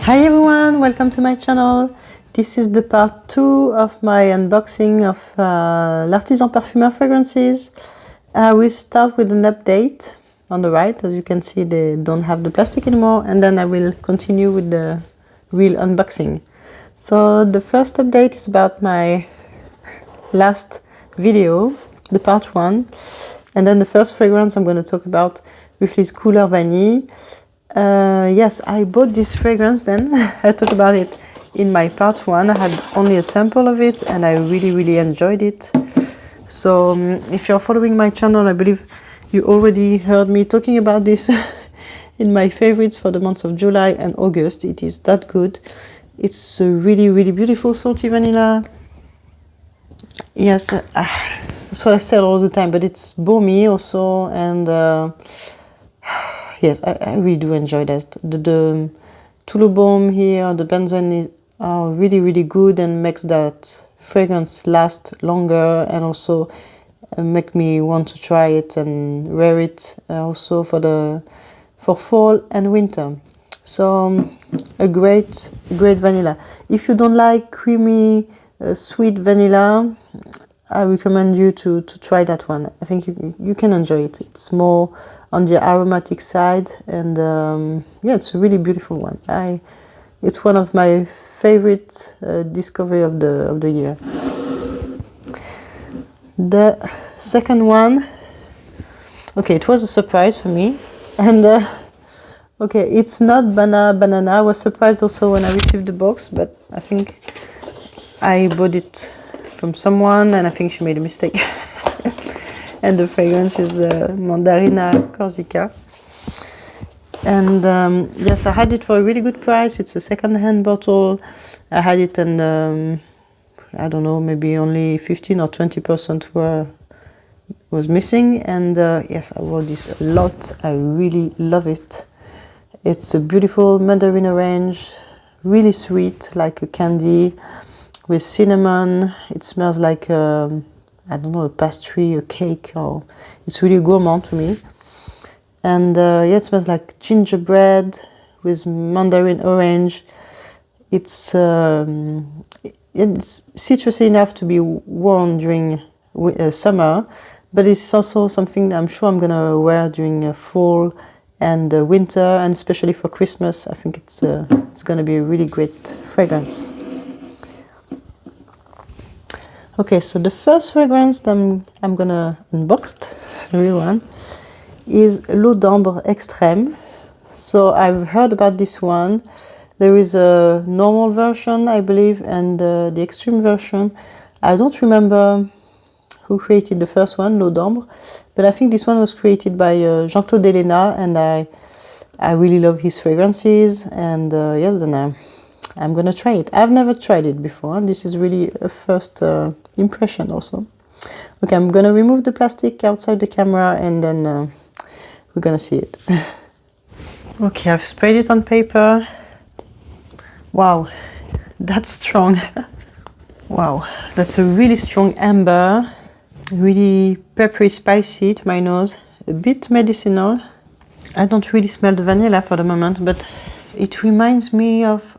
Hi everyone, welcome to my channel. This is the part 2 of my unboxing of l'Artisan Parfumeur fragrances. I will start with an update on the right. As you can see, they don't have the plastic anymore, and then I will continue with the real unboxing. So the first update is about my last video, the part 1, and then the first fragrance I'm going to talk about briefly is Couleur Vanille. Yes, I bought this fragrance then. I talked about it in my part 1. I had only a sample of it and I really enjoyed it. So if you're following my channel, I believe you already heard me talking about this in my favorites for the months of July and August. It is that good. It's a really beautiful salty vanilla. Yes, that's what I said all the time, but it's baumy also, and yes, I really do enjoy that. The Tulip Balm here, the benzoin are really good and makes that fragrance last longer, and also make me want to try it and wear it also for fall and winter. So a great vanilla. If you don't like creamy sweet vanilla, I recommend you to try that one. I think you can enjoy it. It's more on the aromatic side, and yeah, it's a really beautiful one. It's one of my favorite discovery of the year. The second one, okay, it was a surprise for me, and okay, it's not banana. I was surprised also when I received the box, but I think I bought it from someone and I think she made a mistake. And the fragrance is Mandarina Corsica. And yes, I had it for a really good price. It's a second-hand bottle. I had it, and I don't know, maybe only 15 or 20% was missing. And yes, I wore this a lot. I really love it. It's a beautiful mandarin orange, really sweet, like a candy with cinnamon. It smells like I don't know, a pastry, a cake, or it's really gourmand to me. And yeah, it smells like gingerbread with mandarin orange. It's citrusy enough to be worn during summer, but it's also something that I'm sure I'm gonna wear during fall and winter, and especially for Christmas. I think it's gonna be a really great fragrance. Okay, so the first fragrance that I'm gonna unbox, the real one, is L'Eau d'Ambre Extrême. So I've heard about this one. There is a normal version, I believe, and the extreme version. I don't remember who created the first one, L'Eau d'Ambre, but I think this one was created by Jean-Claude, and I really love his fragrances, and yes, then I'm gonna try it. I've never tried it before, and this is really a first impression also. Okay, I'm gonna remove the plastic outside the camera, and then we're gonna see it. Okay, I've sprayed it on paper. Wow, that's strong. Wow, that's a really strong amber, really peppery, spicy to my nose, a bit medicinal. I don't really smell the vanilla for the moment, but it reminds me of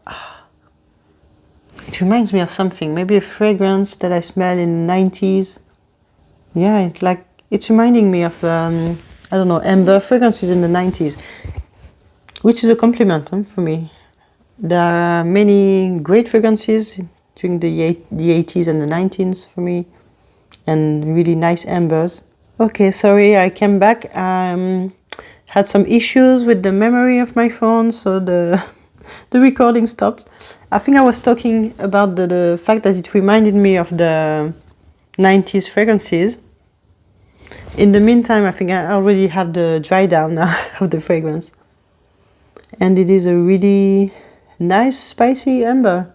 something, maybe a fragrance that I smelled in the 90s. Yeah, it's reminding me of, I don't know, amber fragrances in the 90s, which is a compliment for me. There are many great fragrances during the 80s and the 90s for me, and really nice ambers. Okay, sorry, I came back. Had some issues with the memory of my phone, so the recording stopped. I think I was talking about the fact that it reminded me of the 90s fragrances. In the meantime, I think I already have the dry down now of the fragrance. And it is a really nice spicy amber.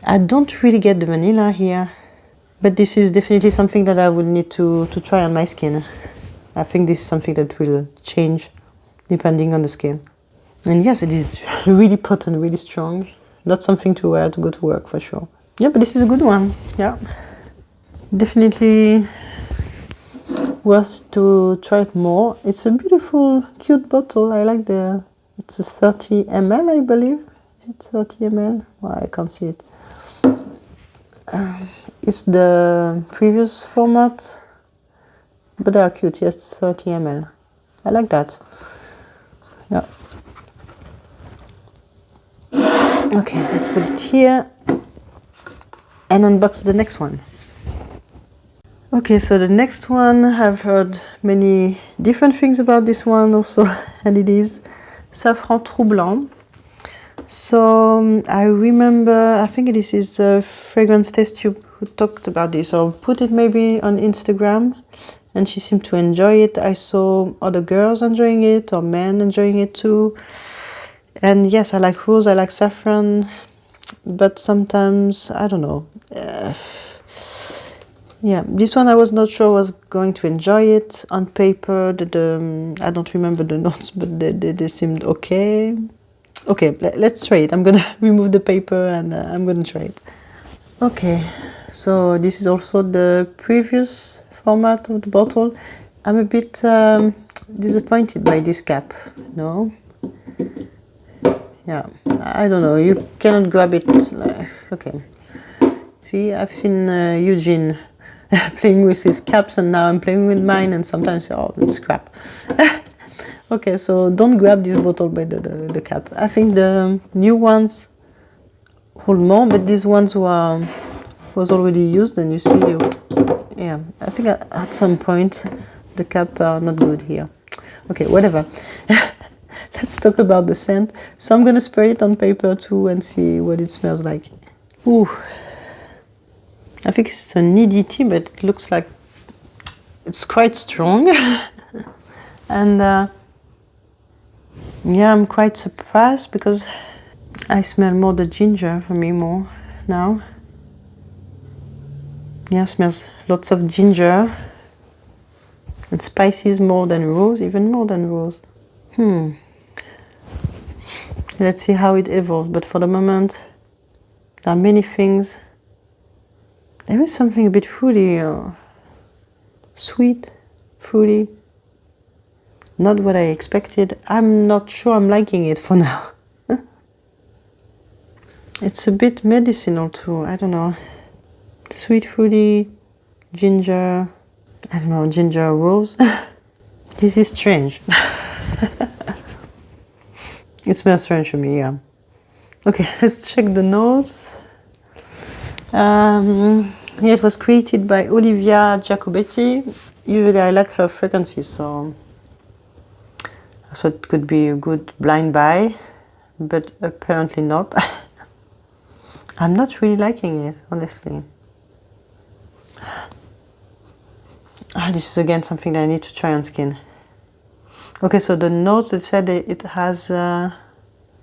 I don't really get the vanilla here, but this is definitely something that I would need to try on my skin. I think this is something that will change depending on the skin. And yes, it is really potent, really strong. Not something to wear to go to work for sure. Yeah, but this is a good one. Yeah, definitely worth to try it more. It's a beautiful, cute bottle. I like it's a 30 ml, I believe. it 30 ml? Well, I can't see it. It's the previous format, but they are cute. Yes, 30 ml. I like that. Yeah. Okay, let's put it here and unbox the next one. Okay, so the next one, I've heard many different things about this one also, and it is Saffron Troublant. So I remember, I think this is a fragrance test tube who talked about this, or put it maybe on Instagram, and she seemed to enjoy it. I saw other girls enjoying it, or men enjoying it too. And yes, I like rose, I like saffron, but sometimes, I don't know. Yeah, this one I was not sure I was going to enjoy it. On paper, I don't remember the notes, but they seemed okay. Okay, let's try it. I'm gonna remove the paper and I'm gonna try it. Okay, so this is also the previous format of the bottle. I'm a bit disappointed by this cap, no? Yeah, I don't know, you cannot grab it. Okay, see, I've seen Eugene playing with his caps, and now I'm playing with mine, and sometimes, oh, it's crap. Okay, so don't grab this bottle by the cap. I think the new ones hold more, but these ones who was already used, and you see, yeah, I think at some point the cap are not good here. Okay, whatever. Let's talk about the scent. So I'm gonna spray it on paper too and see what it smells like. Ooh. I think it's an EDT, but it looks like it's quite strong. And yeah, I'm quite surprised because I smell more the ginger for me more now. Yeah, it smells lots of ginger and spices more than rose, even more than rose. Let's see how it evolves, but for the moment there are many things. There is something a bit fruity, sweet, fruity. Not what I expected. I'm not sure I'm liking it for now. It's a bit medicinal too, I don't know. Sweet, fruity, ginger, I don't know, ginger rose. This is strange. It smells strange to me, yeah. Okay, let's check the notes. Yeah, it was created by Olivia Giacobetti. Usually I like her fragrances, so I thought it could be a good blind buy, but apparently not. I'm not really liking it, honestly. This is again something that I need to try on skin. Okay, so the notes, it said it has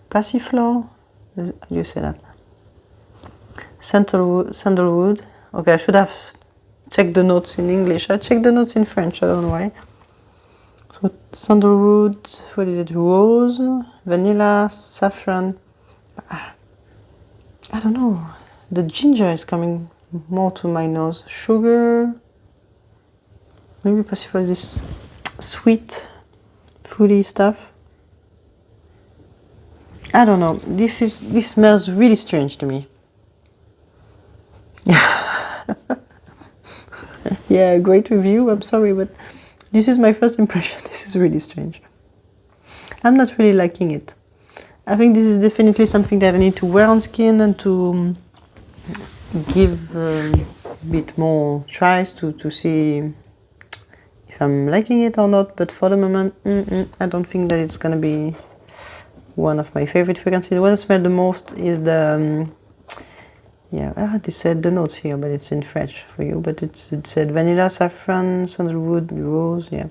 passiflora. How do you say that? Sandalwood. Okay, I should have checked the notes in English. I checked the notes in French, I don't know why. So sandalwood, what is it? Rose, vanilla, saffron. I don't know. The ginger is coming more to my nose. Sugar. Maybe passiflora, this sweet, fruity stuff. I don't know. This smells really strange to me. Yeah, great review. I'm sorry, but this is my first impression. This is really strange. I'm not really liking it. I think this is definitely something that I need to wear on skin and to give a bit more tries to see if I'm liking it or not. But for the moment, I don't think that it's gonna be one of my favorite fragrances. What I smell the most is the they said the notes here, but it's in French for you. But it said vanilla, saffron, sandalwood, rose. Yeah.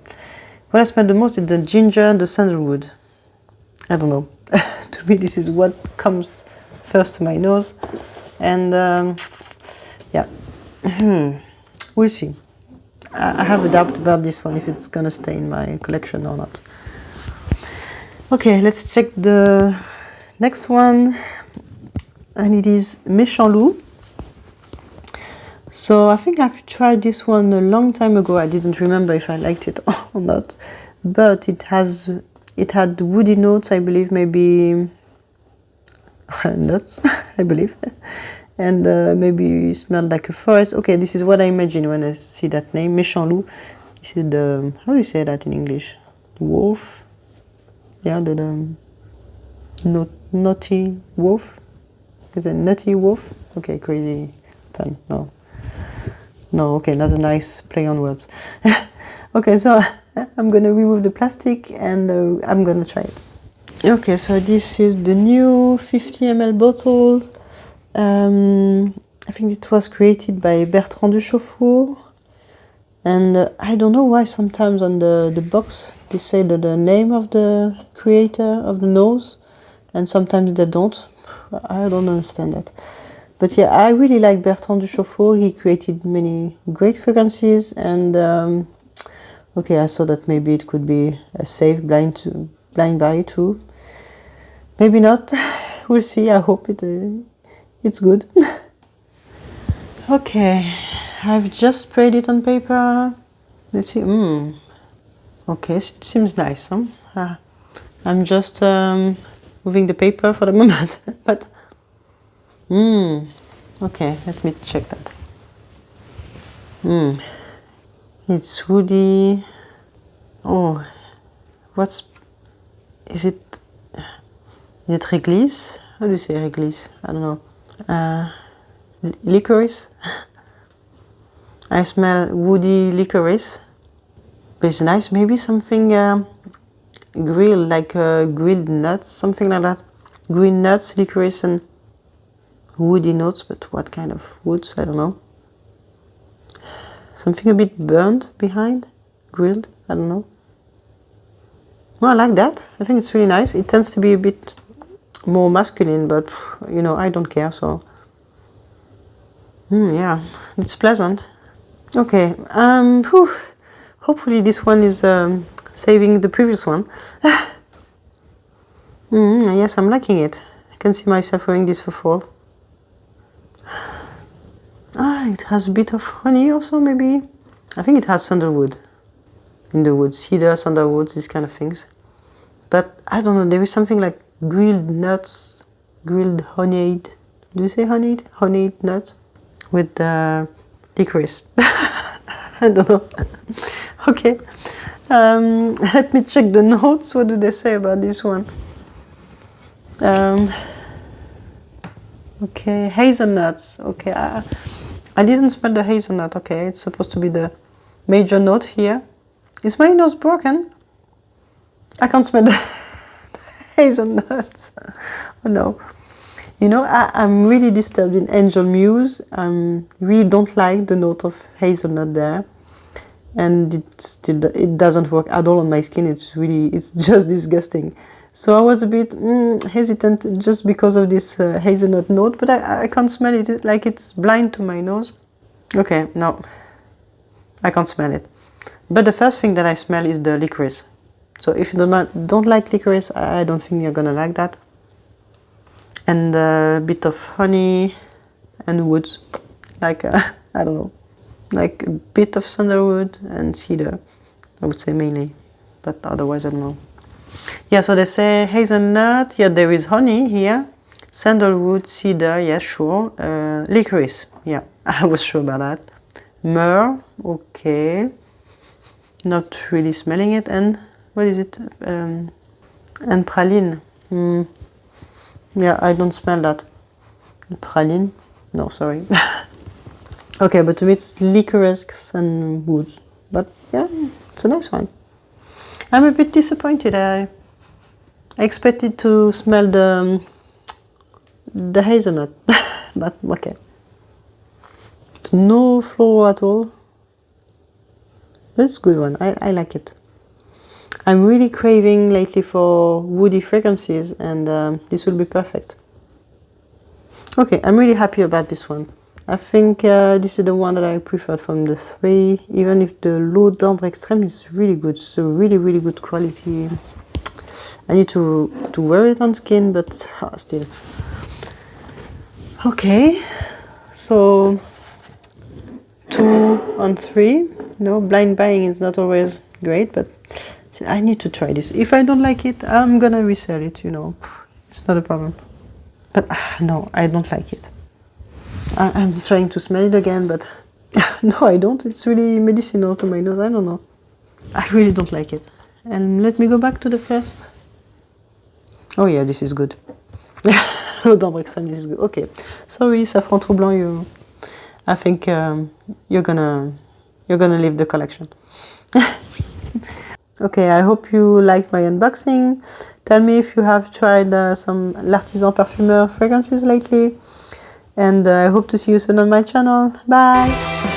What I smell the most is the ginger and the sandalwood. I don't know. To me, this is what comes first to my nose, and yeah, we'll see. I have a doubt about this one if it's gonna stay in my collection or not. Okay, let's check the next one, and it is Mechant Loup. So I think I've tried this one a long time ago. I didn't remember if I liked it or not, but it had woody notes, I believe, maybe nuts, I believe. And maybe it smelled like a forest. Okay, this is what I imagine when I see that name, Mechant Loup. This is the, how do you say that in English? Wolf? Yeah, the naughty wolf? Is it nutty wolf? Okay, crazy pun. No. No, okay, not a nice play on words. Okay, so I'm gonna remove the plastic and I'm gonna try it. Okay, so this is the new 50 ml bottle. I think it was created by Bertrand Duchaufour. And I don't know why sometimes on the box they say that the name of the creator of the nose, and sometimes they don't. I don't understand that. But yeah, I really like Bertrand Duchaufour. He created many great fragrances, and okay, I saw that maybe it could be a safe blind buy too. Maybe not. We'll see. I hope it's good. Okay, I've just sprayed it on paper. Let's see. Okay, it seems nice. Huh? I'm just moving the paper for the moment. But okay, let me check that. It's woody. Oh, is it réglisse? How do you say réglisse? I don't know. Licorice. I smell woody licorice. But it's nice. Maybe something grilled, like grilled nuts, something like that. Green nuts, licorice, and woody notes. But what kind of woods? I don't know. Something a bit burned behind, grilled. I don't know. Well, I like that. I think it's really nice. It tends to be a bit more masculine, but you know, I don't care. So yeah, it's pleasant. Okay. Hopefully this one is saving the previous one. Yes, I'm liking it. I can see myself wearing this for fall. It has a bit of honey also, maybe. I think it has sandalwood in the woods, cedar, sandalwood, these kind of things. But I don't know, there is something like grilled nuts, grilled honeyed. Do you say honeyed? Honeyed nuts with licorice. I don't know. Okay. Let me check the notes. What do they say about this one? Okay, hazelnuts. Okay, I didn't smell the hazelnut. Okay, it's supposed to be the major note here. Is my nose broken? I can't smell the hazelnuts. Oh no. You know, I'm really disturbed in Angel Muse. I really don't like the note of hazelnut there. And it doesn't work at all on my skin. It's just disgusting. So I was a bit hesitant just because of this hazelnut note, but I can't smell it. It's like it's blind to my nose. Okay, no, I can't smell it. But the first thing that I smell is the licorice. So if you don't like licorice, I don't think you're gonna like that. And a bit of honey and woods, like I don't know. Like a bit of sandalwood and cedar, I would say mainly, but otherwise I don't know. Yeah, so they say hazelnut, yeah, there is honey here, sandalwood, cedar, yeah, sure, licorice, yeah, I was sure about that. Myrrh, okay, not really smelling it, and what is it, and praline, yeah, I don't smell that. Praline, no, sorry. Okay, but to me it's licorice and woods. But yeah, it's a nice one. I'm a bit disappointed. I expected to smell the hazelnut, but okay. No floral at all. That's a good one. I like it. I'm really craving lately for woody fragrances, and this will be perfect. Okay, I'm really happy about this one. I think this is the one that I preferred from the three, even if the L'Eau d'Ambre Extrême is really good. It's a really, really good quality. I need to wear it on skin, but still. Okay, so 2 on 3. You know, blind buying is not always great, but I need to try this. If I don't like it, I'm gonna resell it, you know. It's not a problem. But no, I don't like it. I'm trying to smell it again, but no, I don't. It's really medicinal to my nose. I don't know. I really don't like it. And let me go back to the first. Oh yeah, this is good. Odor Brexham, this is good. Okay, sorry, Saffron Troublant. I think you're gonna leave the collection. Okay, I hope you liked my unboxing. Tell me if you have tried some L'Artisan Parfumeur fragrances lately. And I hope to see you soon on my channel. Bye!